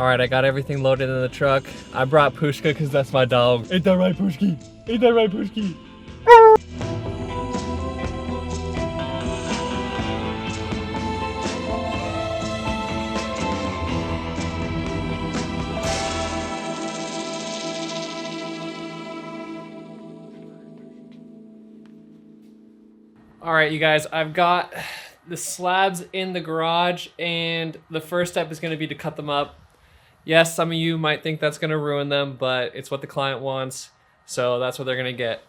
All right, I got everything loaded in the truck. I brought Pushka because that's my dog. Ain't that right, Pushki? Ain't that right, Pushki? All right, you guys, I've got the slabs in the garage, and the first step is going to be to cut them up. Yes, some of you might think that's going to ruin them, but it's what the client wants, so that's what they're going to get.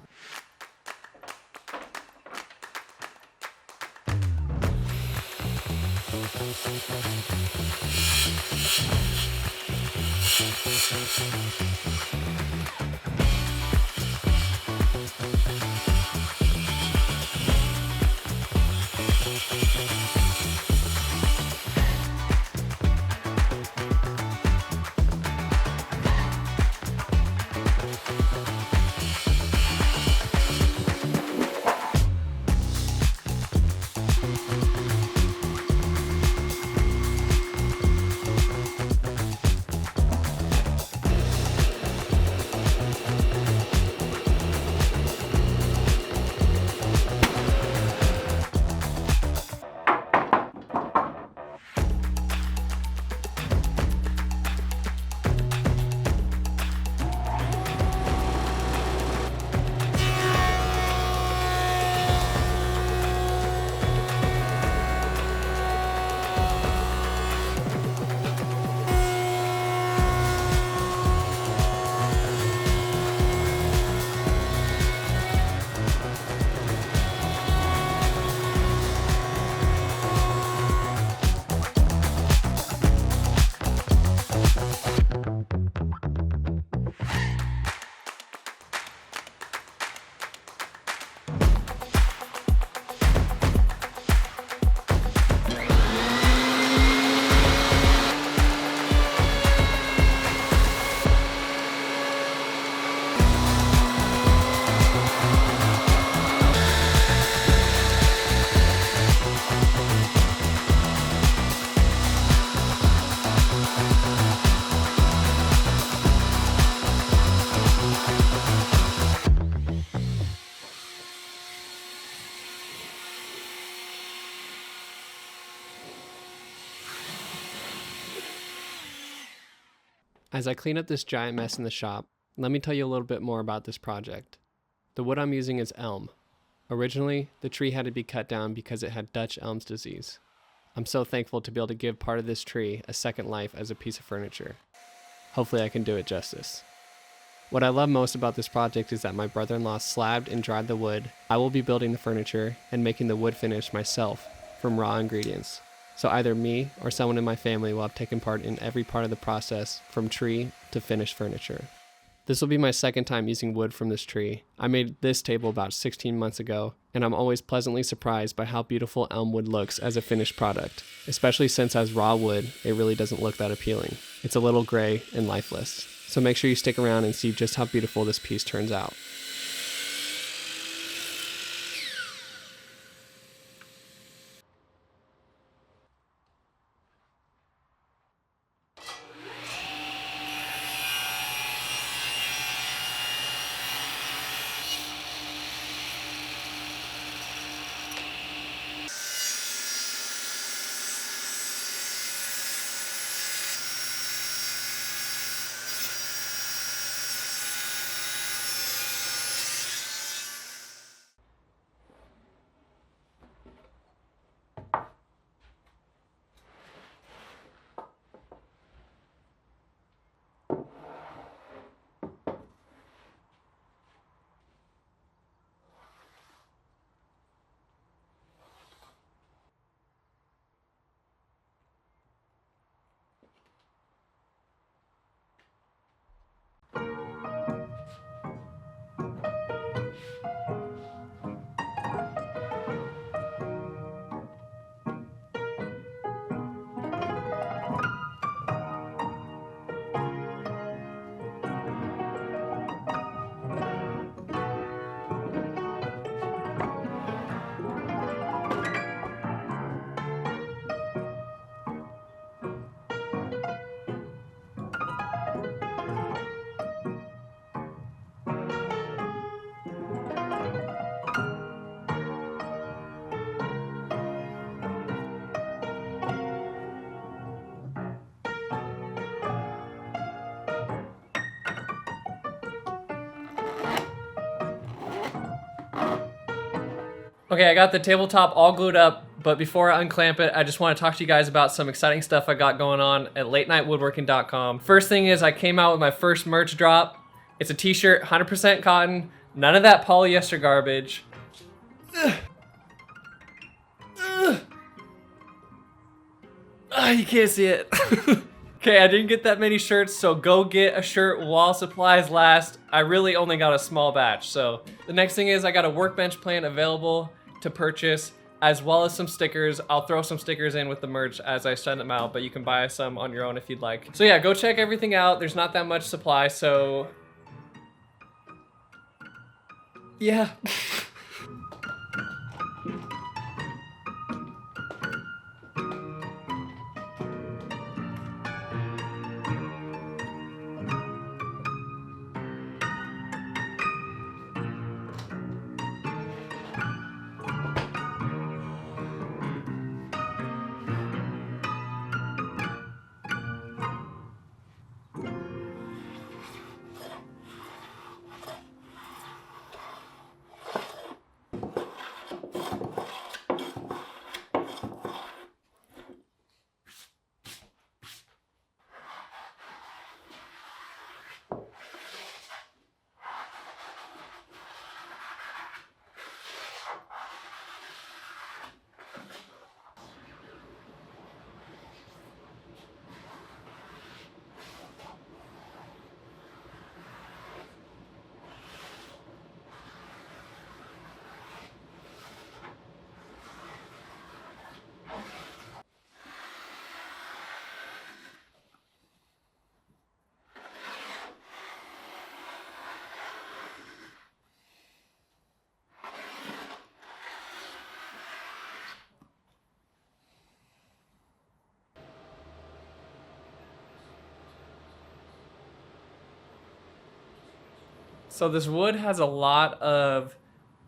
As I clean up this giant mess in the shop, let me tell you a little bit more about this project. The wood I'm using is elm. Originally, the tree had to be cut down because it had Dutch elm's disease. I'm so thankful to be able to give part of this tree a second life as a piece of furniture. Hopefully I can do it justice. What I love most about this project is that my brother-in-law slabbed and dried the wood. I will be building the furniture and making the wood finish myself from raw ingredients. So either me or someone in my family will have taken part in every part of the process from tree to finished furniture. This will be my second time using wood from this tree. I made this table about 16 months ago, and I'm always pleasantly surprised by how beautiful elm wood looks as a finished product, especially since as raw wood, it really doesn't look that appealing. It's a little gray and lifeless. So make sure you stick around and see just how beautiful this piece turns out. Okay, I got the tabletop all glued up, but before I unclamp it, I just want to talk to you guys about some exciting stuff I got going on at latenightwoodworking.com. First thing is I came out with my first merch drop. It's a t-shirt, 100% cotton, none of that polyester garbage. You can't see it. Okay, I didn't get that many shirts, so go get a shirt while supplies last. I really only got a small batch. So the next thing is I got a workbench plan available to purchase, as well as some stickers. I'll throw some stickers in with the merch as I send them out, but you can buy some on your own if you'd like. So yeah, go check everything out. There's not that much supply, so yeah. So this wood has a lot of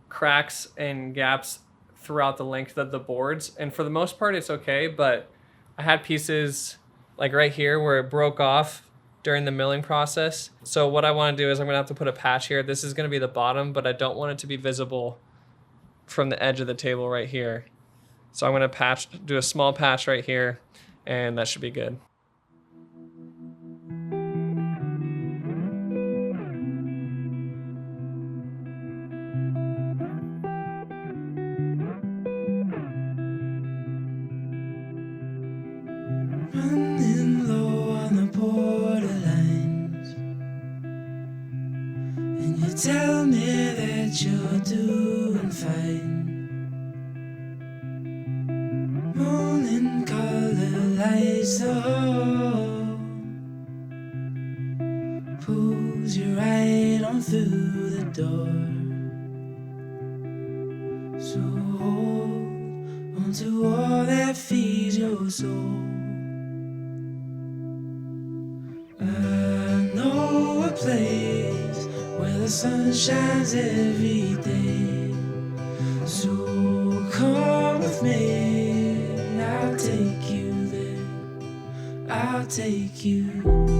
cracks and gaps throughout the length of the boards, and for the most part it's okay, but I had pieces like right here where it broke off during the milling process. So what I want to do is I'm gonna have to put a patch here. This is gonna be the bottom, but I don't want it to be visible from the edge of the table right here. So I'm gonna do a small patch right here, and that should be good. Running low on the borderlines, and you tell me that you're doing fine. Morning color lights the hall, pulls you right on through the door. So hold on to all that feeds your soul. I know a place where the sun shines every day. So come with me, I'll take you there. I'll take you there.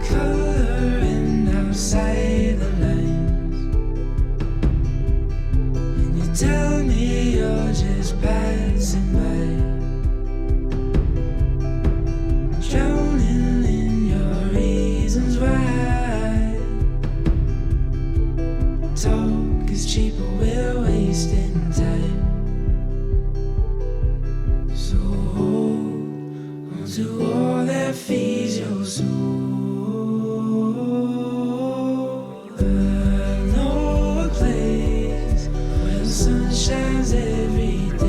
Coloring outside the lines, and you tell me you're just passing by, drowning in your reasons why. Talk is cheap, but we're wasting time. So hold on to all that feeds your soul. I know a place where the sun shines every day.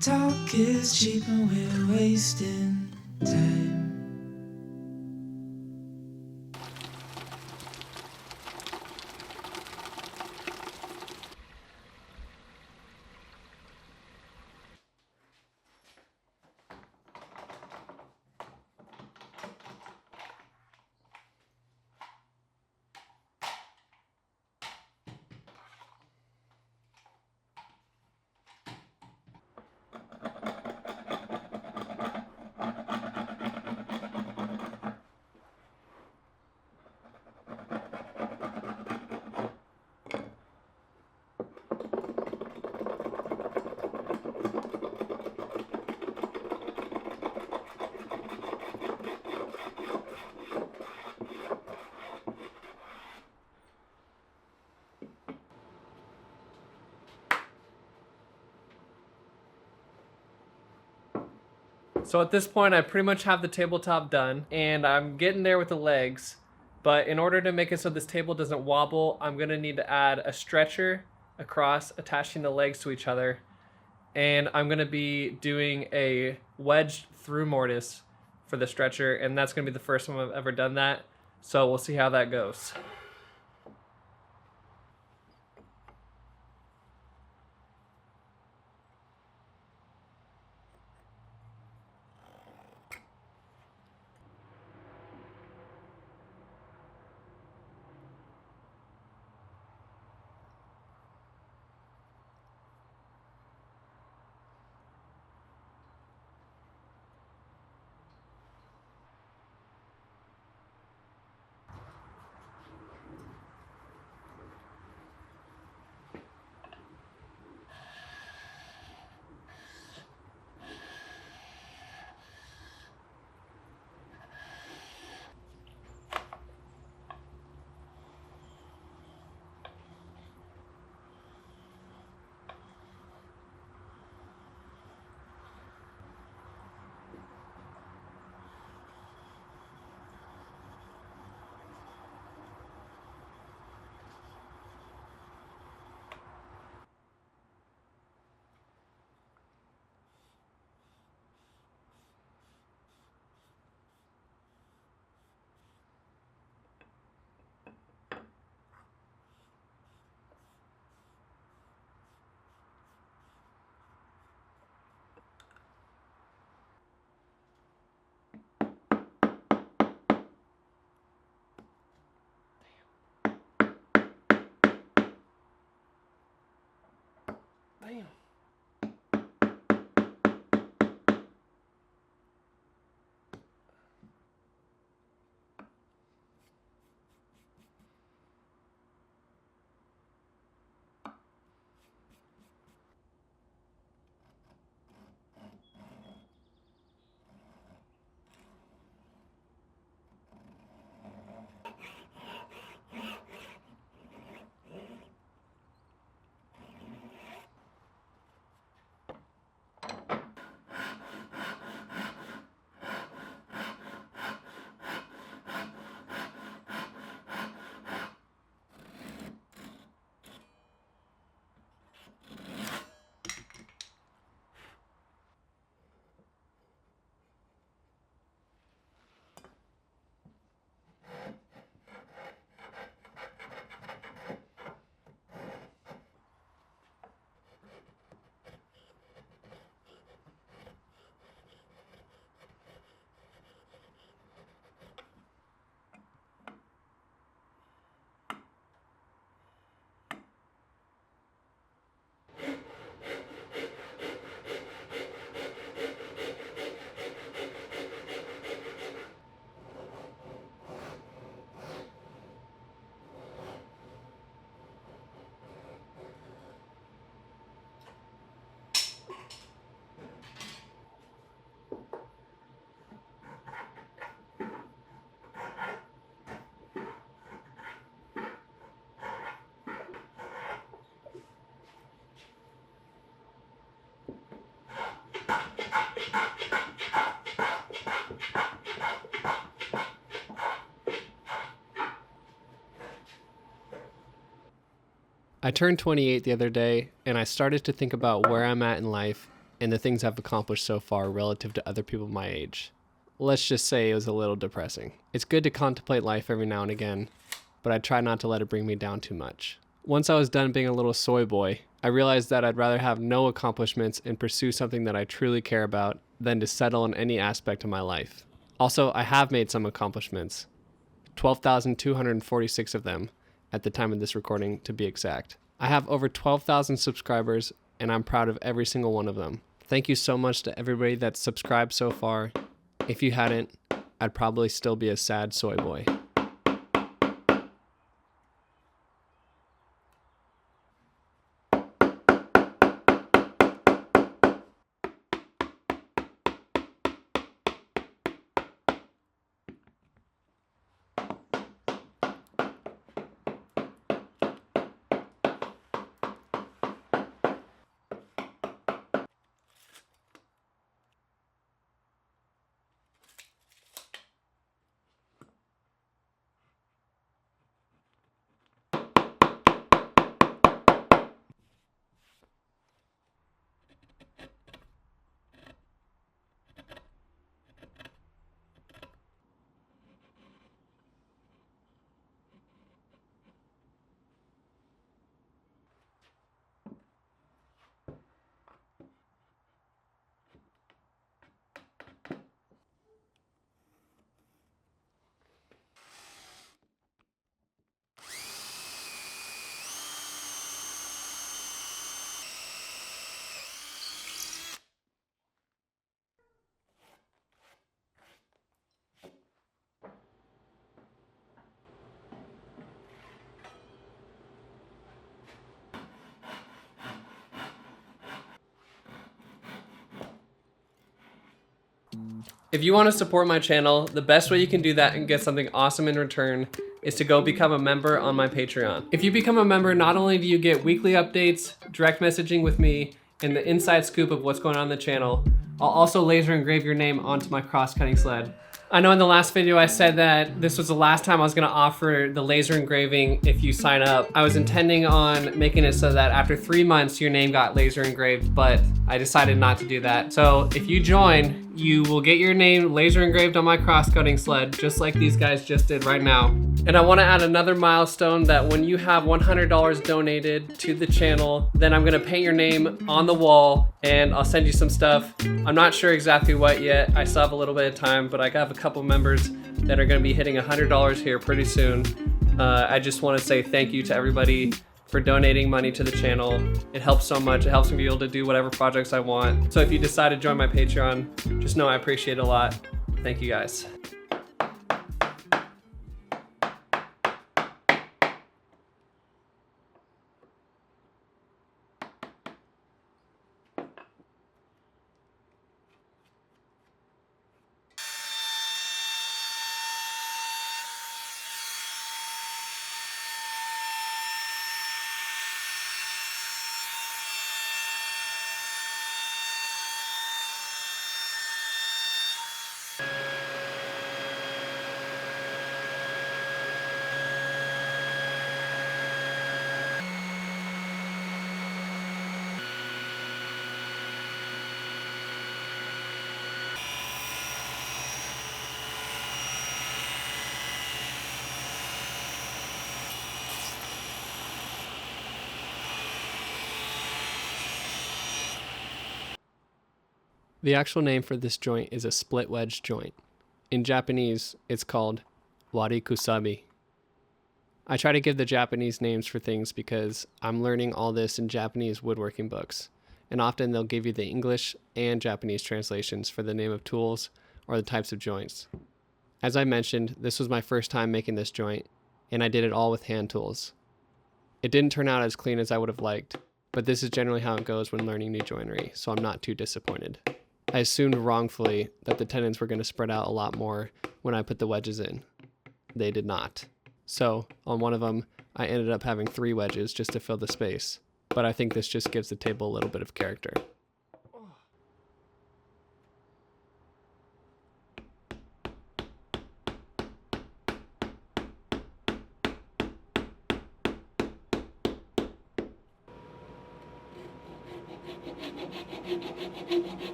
Talk is cheap and we're wasting time. So at this point, I pretty much have the tabletop done, and I'm getting there with the legs. But in order to make it so this table doesn't wobble, I'm gonna need to add a stretcher across, attaching the legs to each other. And I'm gonna be doing a wedged through mortise for the stretcher, and that's gonna be the first time I've ever done that. So we'll see how that goes. Damn. I turned 28 the other day, and I started to think about where I'm at in life and the things I've accomplished so far relative to other people my age. Let's just say it was a little depressing. It's good to contemplate life every now and again, but I try not to let it bring me down too much. Once I was done being a little soy boy, I realized that I'd rather have no accomplishments and pursue something that I truly care about than to settle in any aspect of my life. Also, I have made some accomplishments, 12,246 of them at the time of this recording to be exact. I have over 12,000 subscribers and I'm proud of every single one of them. Thank you so much to everybody that's subscribed so far. If you hadn't, I'd probably still be a sad soy boy. If you want to support my channel, the best way you can do that and get something awesome in return is to go become a member on my Patreon. If you become a member, not only do you get weekly updates, direct messaging with me, and the inside scoop of what's going on in the channel, I'll also laser engrave your name onto my cross-cutting sled. I know in the last video I said that this was the last time I was gonna offer the laser engraving if you sign up. I was intending on making it so that after 3 months your name got laser engraved, but I decided not to do that. So if you join, you will get your name laser engraved on my cross-cutting sled, just like these guys just did right now. And I wanna add another milestone that when you have $100 donated to the channel, then I'm gonna paint your name on the wall and I'll send you some stuff. I'm not sure exactly what yet. I still have a little bit of time, but I have a couple members that are gonna be hitting $100 here pretty soon. I just wanna say thank you to everybody for donating money to the channel. It helps so much. It helps me be able to do whatever projects I want. So if you decide to join my Patreon, just know I appreciate it a lot. Thank you guys. The actual name for this joint is a split wedge joint. In Japanese, it's called warikusabi. I try to give the Japanese names for things because I'm learning all this in Japanese woodworking books, and often they'll give you the English and Japanese translations for the name of tools or the types of joints. As I mentioned, this was my first time making this joint, and I did it all with hand tools. It didn't turn out as clean as I would have liked, but this is generally how it goes when learning new joinery, so I'm not too disappointed. I assumed wrongfully that the tenons were going to spread out a lot more when I put the wedges in. They did not. So, on one of them, I ended up having 3 wedges just to fill the space, but I think this just gives the table a little bit of character.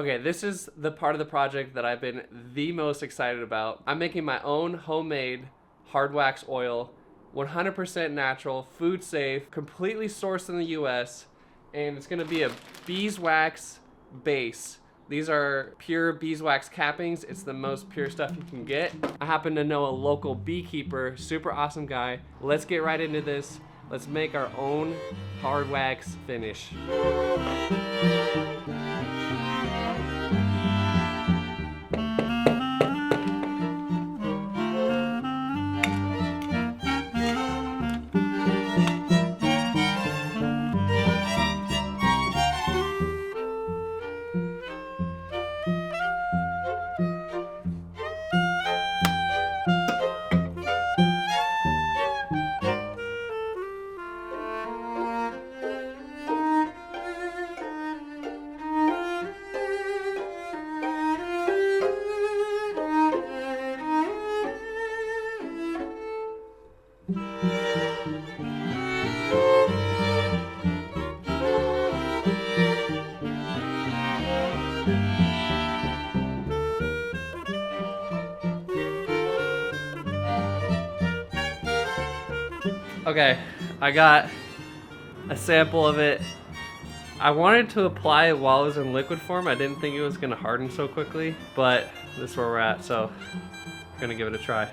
Okay, this is the part of the project that I've been the most excited about. I'm making my own homemade hard wax oil, 100% natural, food safe, completely sourced in the US, and it's gonna be a beeswax base. These are pure beeswax cappings. It's the most pure stuff you can get. I happen to know a local beekeeper, super awesome guy. Let's get right into this. Let's make our own hard wax finish. Okay, I got a sample of it. I wanted to apply it while it was in liquid form. I didn't think it was gonna harden so quickly, but this is where we're at, so I'm gonna give it a try.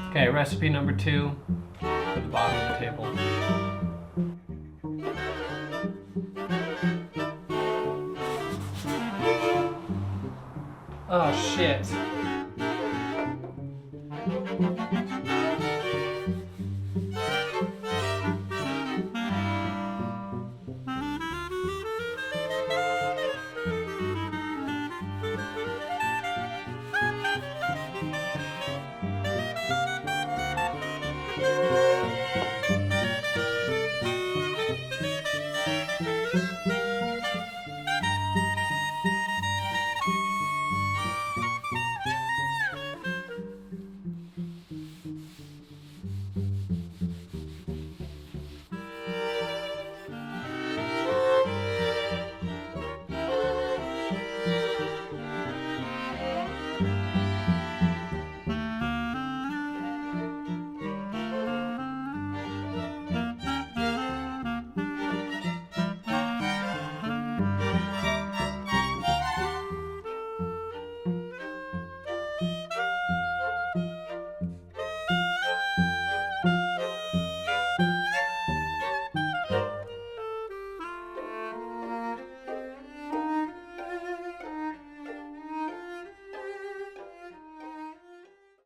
Okay, recipe number 2 at the bottom of the table. Oh shit.